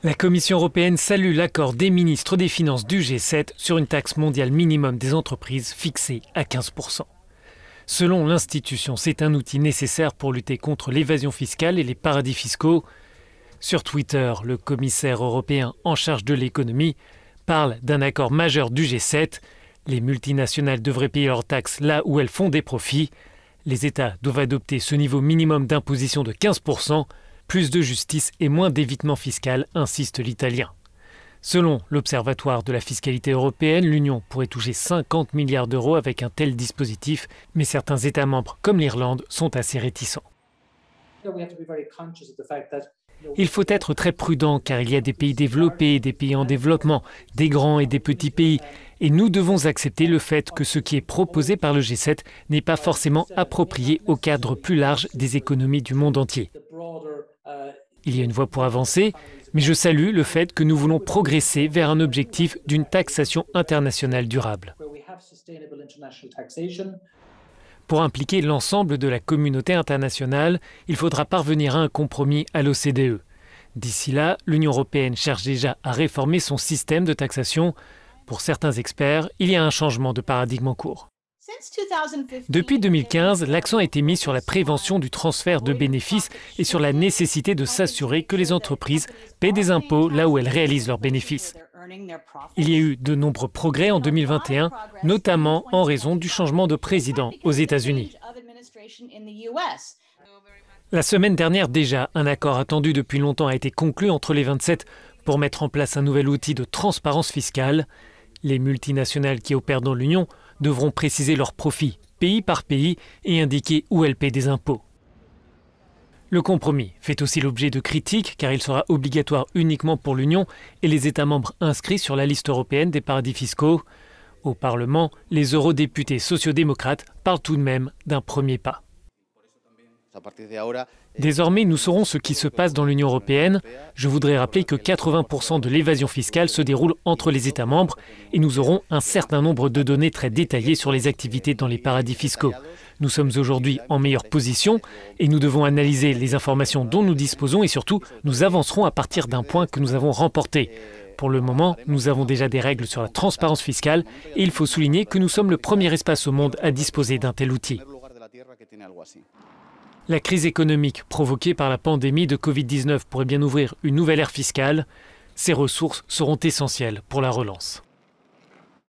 La Commission européenne salue l'accord des ministres des Finances du G7 sur une taxe mondiale minimum des entreprises fixée à 15%. Selon l'institution, c'est un outil nécessaire pour lutter contre l'évasion fiscale et les paradis fiscaux. Sur Twitter, le commissaire européen en charge de l'économie parle d'un accord majeur du G7. Les multinationales devraient payer leurs taxes là où elles font des profits. Les États doivent adopter ce niveau minimum d'imposition de 15%. Plus de justice et moins d'évitement fiscal, insiste l'Italien. Selon l'Observatoire de la fiscalité européenne, l'Union pourrait toucher 50 milliards d'euros avec un tel dispositif, mais certains États membres, comme l'Irlande, sont assez réticents. Il faut être très prudent car il y a des pays développés et des pays en développement, des grands et des petits pays. Et nous devons accepter le fait que ce qui est proposé par le G7 n'est pas forcément approprié au cadre plus large des économies du monde entier. Il y a une voie pour avancer, mais je salue le fait que nous voulons progresser vers un objectif d'une taxation internationale durable. Pour impliquer l'ensemble de la communauté internationale, il faudra parvenir à un compromis à l'OCDE. D'ici là, l'Union européenne cherche déjà à réformer son système de taxation. Pour certains experts, il y a un changement de paradigme en cours. Depuis 2015, l'accent a été mis sur la prévention du transfert de bénéfices et sur la nécessité de s'assurer que les entreprises paient des impôts là où elles réalisent leurs bénéfices. Il y a eu de nombreux progrès en 2021, notamment en raison du changement de président aux États-Unis. La semaine dernière déjà, un accord attendu depuis longtemps a été conclu entre les 27 pour mettre en place un nouvel outil de transparence fiscale. Les multinationales qui opèrent dans l'Union devront préciser leurs profits pays par pays et indiquer où elles paient des impôts. Le compromis fait aussi l'objet de critiques car il sera obligatoire uniquement pour l'Union et les États membres inscrits sur la liste européenne des paradis fiscaux. Au Parlement, les eurodéputés sociodémocrates parlent tout de même d'un premier pas. Désormais, nous saurons ce qui se passe dans l'Union européenne. Je voudrais rappeler que 80% de l'évasion fiscale se déroule entre les États membres et nous aurons un certain nombre de données très détaillées sur les activités dans les paradis fiscaux. Nous sommes aujourd'hui en meilleure position et nous devons analyser les informations dont nous disposons et surtout, nous avancerons à partir d'un point que nous avons remporté. Pour le moment, nous avons déjà des règles sur la transparence fiscale et il faut souligner que nous sommes le premier espace au monde à disposer d'un tel outil. La crise économique provoquée par la pandémie de Covid-19 pourrait bien ouvrir une nouvelle ère fiscale. Ces ressources seront essentielles pour la relance.